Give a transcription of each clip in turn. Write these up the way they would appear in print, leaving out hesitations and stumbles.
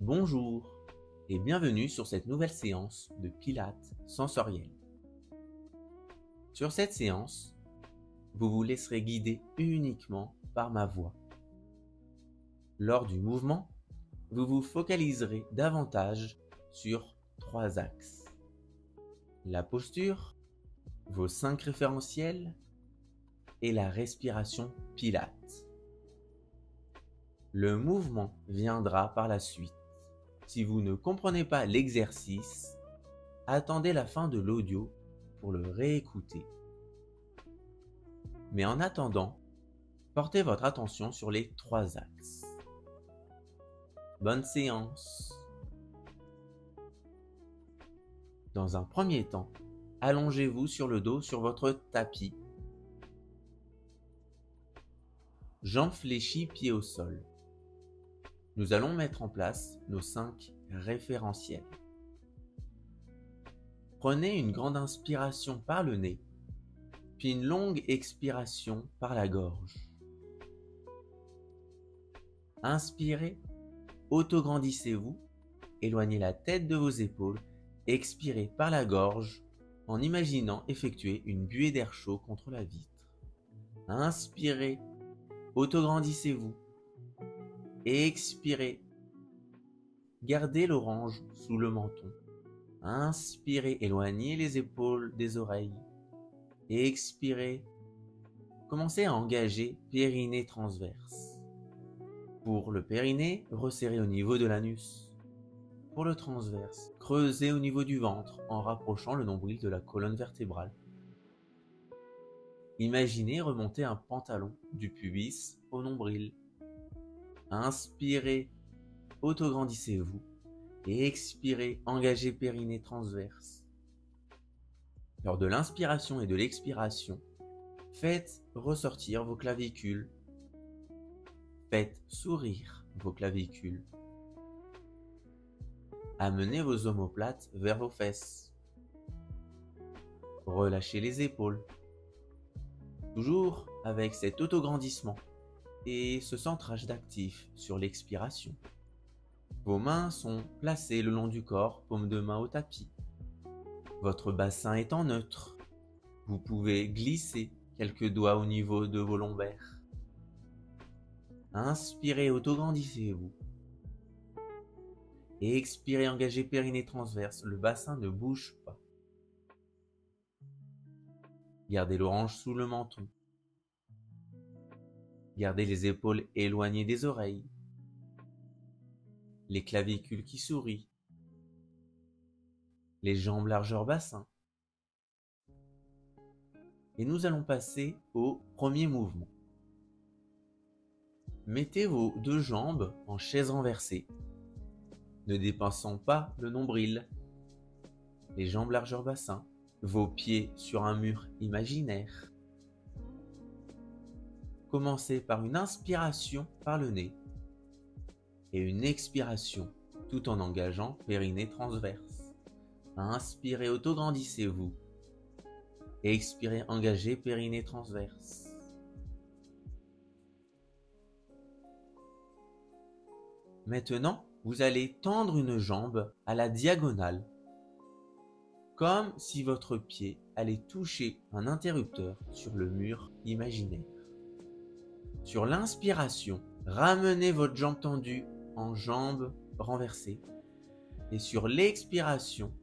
Bonjour et bienvenue sur cette nouvelle séance de Pilates sensoriel. Sur cette séance, vous vous laisserez guider uniquement par ma voix. Lors du mouvement, vous vous focaliserez davantage sur 3 axes. La posture, vos 5 référentiels et la respiration Pilates. Le mouvement viendra par la suite. Si vous ne comprenez pas l'exercice, attendez la fin de l'audio pour le réécouter. Mais en attendant, portez votre attention sur les 3 axes. Bonne séance! Dans un premier temps, allongez-vous sur le dos sur votre tapis. Jambes fléchies, pieds au sol. Nous allons mettre en place nos 5 référentiels. Prenez une grande inspiration par le nez, puis une longue expiration par la gorge. Inspirez, autograndissez-vous, éloignez la tête de vos épaules, expirez par la gorge en imaginant effectuer une buée d'air chaud contre la vitre. Inspirez, autograndissez-vous. Expirez. Gardez l'orange sous le menton. Inspirez, éloignez les épaules des oreilles. Expirez. Commencez à engager périnée transverse. Pour le périnée, resserrez au niveau de l'anus. Pour le transverse, creusez au niveau du ventre en rapprochant le nombril de la colonne vertébrale. Imaginez remonter un pantalon du pubis au nombril. Inspirez, autograndissez-vous et expirez, engagez périnée transverse. Lors de l'inspiration et de l'expiration, faites ressortir vos clavicules. Faites sourire vos clavicules. Amenez vos omoplates vers vos fesses. Relâchez les épaules. Toujours avec cet autograndissement et ce centrage d'actif sur l'expiration. Vos mains sont placées le long du corps, paume de main au tapis. Votre bassin est en neutre. Vous pouvez glisser quelques doigts au niveau de vos lombaires. Inspirez, autograndissez-vous. Et expirez, engagez périnée transverse. Le bassin ne bouge pas. Gardez l'orange sous le menton. Gardez les épaules éloignées des oreilles. Les clavicules qui sourient. Les jambes largeur bassin. Et nous allons passer au premier mouvement. Mettez vos 2 jambes en chaise renversée, ne dépassant pas le nombril. Les jambes largeur bassin. Vos pieds sur un mur imaginaire. Commencez par une inspiration par le nez et une expiration tout en engageant périnée transverse. Inspirez, autograndissez-vous. Expirez, engagez périnée transverse. Maintenant, vous allez tendre une jambe à la diagonale, comme si votre pied allait toucher un interrupteur sur le mur imaginaire. Sur l'inspiration, ramenez votre jambe tendue en jambe renversée. Et sur l'expiration,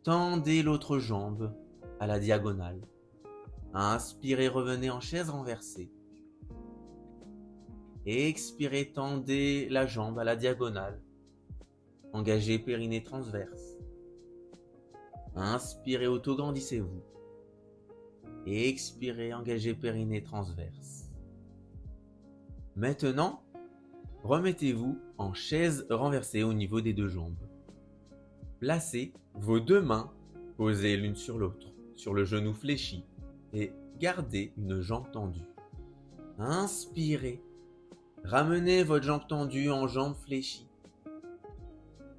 tendez l'autre jambe à la diagonale. Inspirez, revenez en chaise renversée. Expirez, tendez la jambe à la diagonale. Engagez périnée transverse. Inspirez, autograndissez-vous. Expirez, engagez périnée transverse. Maintenant, remettez-vous en chaise renversée au niveau des 2 jambes. Placez vos 2 mains posées l'une sur l'autre, sur le genou fléchi, et gardez une jambe tendue. Inspirez, ramenez votre jambe tendue en jambe fléchie.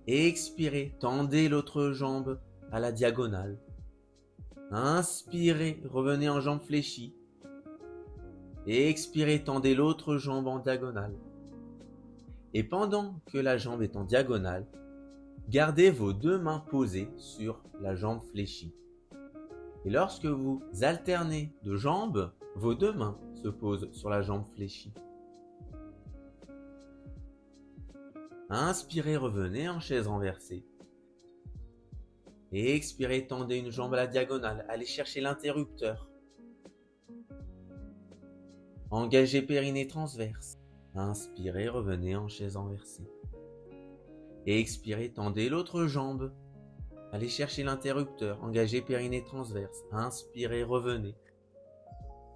Expirez, tendez l'autre jambe à la diagonale. Inspirez, revenez en jambe fléchie. Et expirez, tendez l'autre jambe en diagonale. Et pendant que la jambe est en diagonale, gardez vos deux mains posées sur la jambe fléchie. Et lorsque vous alternez de jambes, vos deux mains se posent sur la jambe fléchie. Inspirez, revenez en chaise renversée. Et expirez, tendez une jambe à la diagonale, allez chercher l'interrupteur. Engagez périnée transverse. Inspirez, revenez en chaise renversée. Et expirez, tendez l'autre jambe. Allez chercher l'interrupteur, engagez périnée transverse. Inspirez, revenez.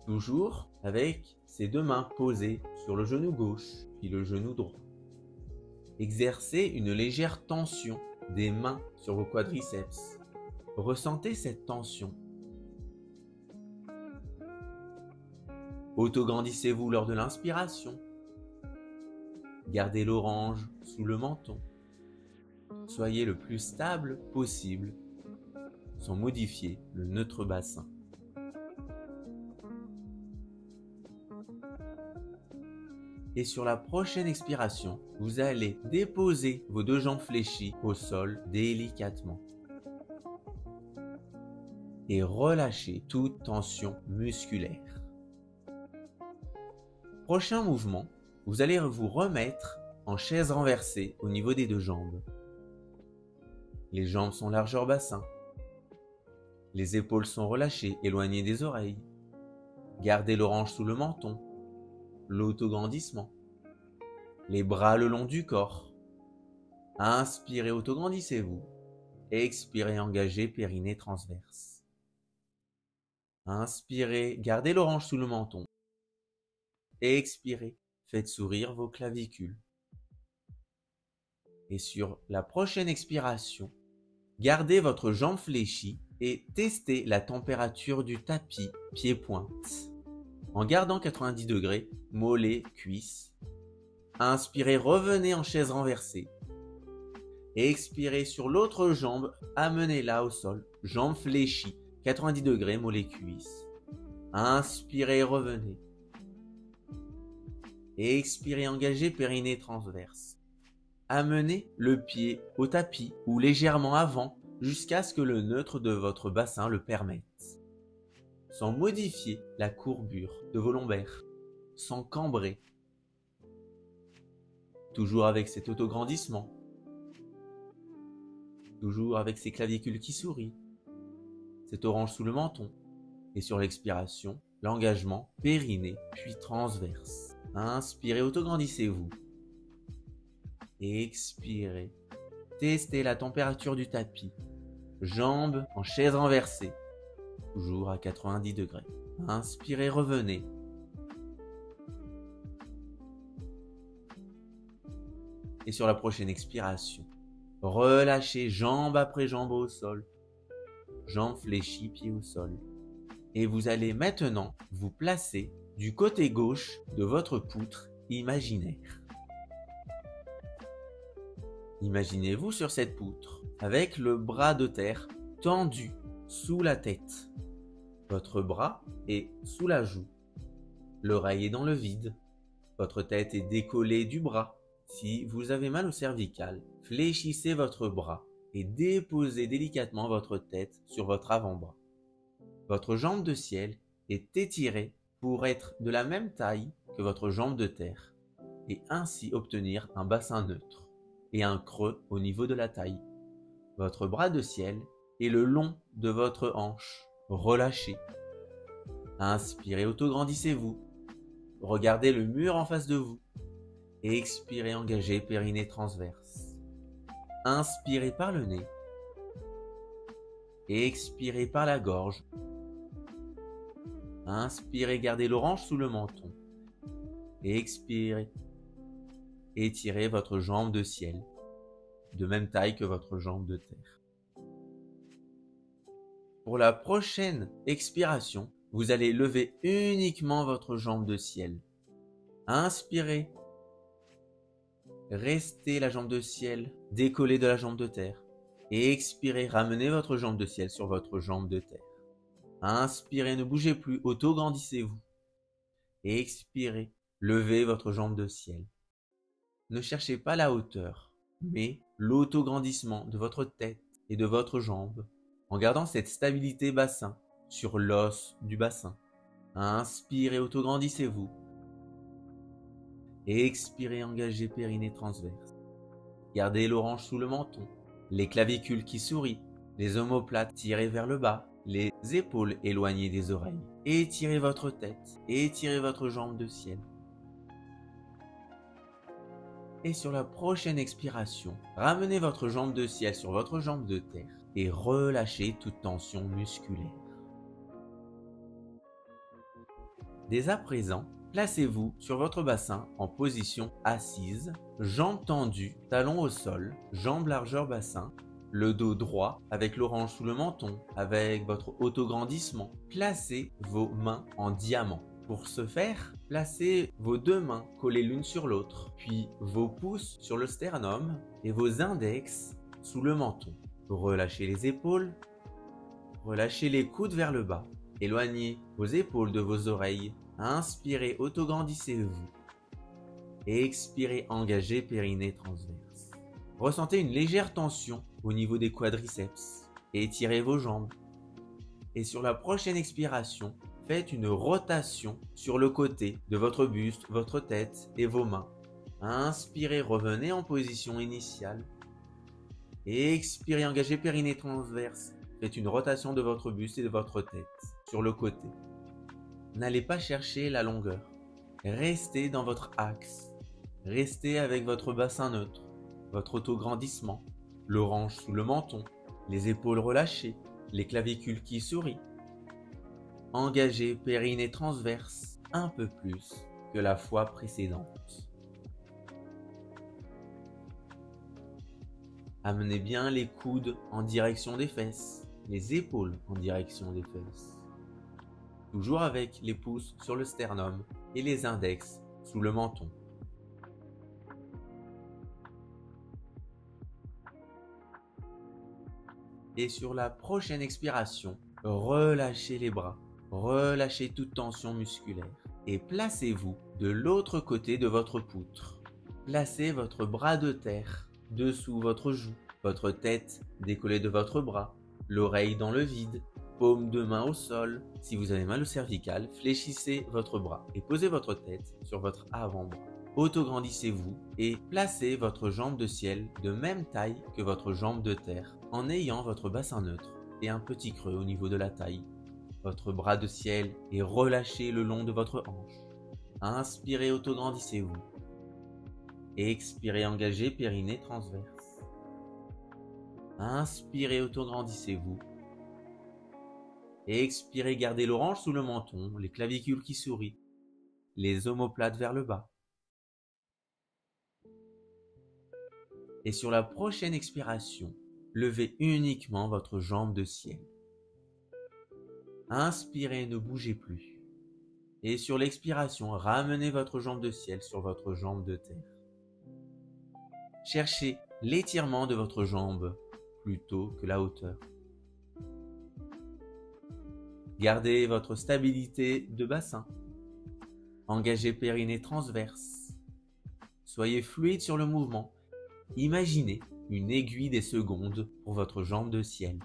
Toujours avec ces deux mains posées sur le genou gauche, puis le genou droit. Exercez une légère tension des mains sur vos quadriceps. Ressentez cette tension. Autograndissez-vous lors de l'inspiration. Gardez l'orange sous le menton. Soyez le plus stable possible sans modifier le neutre bassin. Et sur la prochaine expiration, vous allez déposer vos deux jambes fléchies au sol délicatement. Et relâcher toute tension musculaire. Prochain mouvement, vous allez vous remettre en chaise renversée au niveau des deux jambes. Les jambes sont largeur bassin. Les épaules sont relâchées, éloignées des oreilles. Gardez l'orange sous le menton. L'autograndissement. Les bras le long du corps. Inspirez, autograndissez-vous. Expirez, engagez périnée transverse. Inspirez, gardez l'orange sous le menton. Expirez, faites sourire vos clavicules. Et sur la prochaine expiration, gardez votre jambe fléchie et testez la température du tapis pied-pointe. En gardant 90 degrés, mollets, cuisses. Inspirez, revenez en chaise renversée. Expirez sur l'autre jambe, amenez-la au sol, jambe fléchie, 90 degrés, mollets, cuisses. Inspirez, revenez. Expirez, engagez périnée transverse. Amenez le pied au tapis ou légèrement avant jusqu'à ce que le neutre de votre bassin le permette. Sans modifier la courbure de vos lombaires, sans cambrer. Toujours avec cet autograndissement. Toujours avec ces clavicules qui sourient. Cet orange sous le menton. Et sur l'expiration, l'engagement périnée puis transverse. Inspirez, autograndissez-vous. Expirez. Testez la température du tapis. Jambes en chaise renversée. Toujours à 90 degrés. Inspirez, revenez. Et sur la prochaine expiration, relâchez jambe après jambe au sol. Jambes fléchies, pieds au sol. Et vous allez maintenant vous placer du côté gauche de votre poutre imaginaire. Imaginez-vous sur cette poutre avec le bras de terre tendu sous la tête. Votre bras est sous la joue. L'oreille est dans le vide. Votre tête est décollée du bras. Si vous avez mal au cervical, fléchissez votre bras et déposez délicatement votre tête sur votre avant-bras. Votre jambe de ciel est étirée pour être de la même taille que votre jambe de terre et ainsi obtenir un bassin neutre et un creux au niveau de la taille. Votre bras de ciel est le long de votre hanche. Relâchez. Inspirez, autograndissez-vous. Regardez le mur en face de vous. Expirez, engagez périnée transverse. Inspirez par le nez. Expirez par la gorge. Inspirez, gardez l'orange sous le menton. Expirez. Étirez votre jambe de ciel, de même taille que votre jambe de terre. Pour la prochaine expiration, vous allez lever uniquement votre jambe de ciel. Inspirez. Restez la jambe de ciel décollée de la jambe de terre. Et expirez, ramenez votre jambe de ciel sur votre jambe de terre. Inspirez, ne bougez plus, autograndissez-vous. Et expirez, levez votre jambe de ciel. ne cherchez pas la hauteur, mais l'autograndissement de votre tête et de votre jambe, en gardant cette stabilité bassin sur l'os du bassin. Inspirez, autograndissez-vous. Et expirez, engagez périnée transverse. Gardez l'orange sous le menton, les clavicules qui sourient, les omoplates tirées vers le bas, les épaules éloignées des oreilles. Étirez votre tête, étirez votre jambe de ciel. Et sur la prochaine expiration, ramenez votre jambe de ciel sur votre jambe de terre et relâchez toute tension musculaire. Dès à présent, placez-vous sur votre bassin en position assise, jambes tendues, talons au sol, jambes largeur bassin, le dos droit avec l'orange sous le menton, avec votre autograndissement. Placez vos mains en diamant. Pour ce faire, placez vos deux mains collées l'une sur l'autre, puis vos pouces sur le sternum et vos index sous le menton. Relâchez les épaules, relâchez les coudes vers le bas, éloignez vos épaules de vos oreilles. Inspirez, autograndissez-vous. Expirez, engagez périnée transverse. Ressentez une légère tension au niveau des quadriceps. Étirez vos jambes. Et sur la prochaine expiration, faites une rotation sur le côté de votre buste, votre tête et vos mains. Inspirez, revenez en position initiale. Expirez, engagez périnée transverse. Faites une rotation de votre buste et de votre tête sur le côté. N'allez pas chercher la longueur. Restez dans votre axe. Restez avec votre bassin neutre, votre autograndissement, l'orange sous le menton, les épaules relâchées, les clavicules qui sourient. Engagez périnée transverse un peu plus que la fois précédente. Amenez bien les coudes en direction des fesses, les épaules en direction des fesses. Toujours avec les pouces sur le sternum et les index sous le menton. Et sur la prochaine expiration, relâchez les bras, relâchez toute tension musculaire et placez-vous de l'autre côté de votre poutre. Placez votre bras de terre dessous votre joue, votre tête décollée de votre bras, l'oreille dans le vide, paume de main au sol. Si vous avez mal au cervical, fléchissez votre bras et posez votre tête sur votre avant-bras. Autograndissez-vous et placez votre jambe de ciel de même taille que votre jambe de terre en ayant votre bassin neutre et un petit creux au niveau de la taille. Votre bras de ciel est relâché le long de votre hanche. Inspirez, autograndissez-vous. Expirez, engagez périnée transverse. Inspirez, autograndissez-vous. Expirez, gardez l'orange sous le menton, les clavicules qui sourient, les omoplates vers le bas. Et sur la prochaine expiration, levez uniquement votre jambe de ciel. Inspirez, ne bougez plus. Et sur l'expiration, ramenez votre jambe de ciel sur votre jambe de terre. Cherchez l'étirement de votre jambe plutôt que la hauteur. Gardez votre stabilité de bassin. Engagez périnée transverse. Soyez fluide sur le mouvement. Imaginez une aiguille des secondes pour votre jambe de ciel.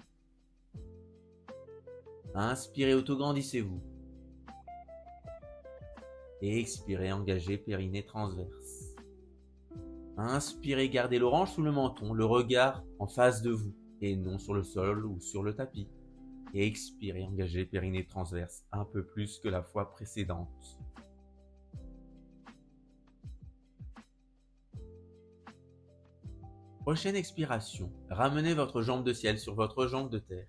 Inspirez, autograndissez-vous. Et expirez, engagez périnée transverse. Inspirez, gardez l'orange sous le menton, le regard en face de vous et non sur le sol ou sur le tapis. Et expirez, engagez périnée transverse un peu plus que la fois précédente. Prochaine expiration, ramenez votre jambe de ciel sur votre jambe de terre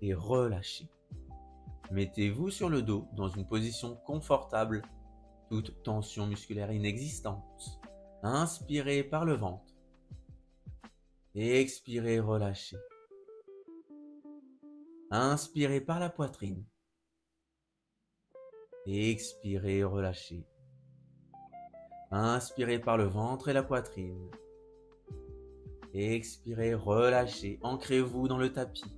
et relâchez. Mettez-vous sur le dos dans une position confortable, toute tension musculaire inexistante. Inspirez par le ventre et expirez, relâchez. Inspirez par la poitrine et expirez, relâchez. Inspirez par le ventre et la poitrine. Expirez, relâchez, ancrez-vous dans le tapis,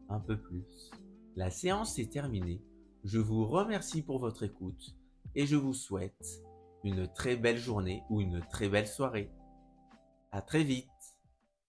un peu plus. La séance est terminée. Je vous remercie pour votre écoute et je vous souhaite une très belle journée ou une très belle soirée. À très vite.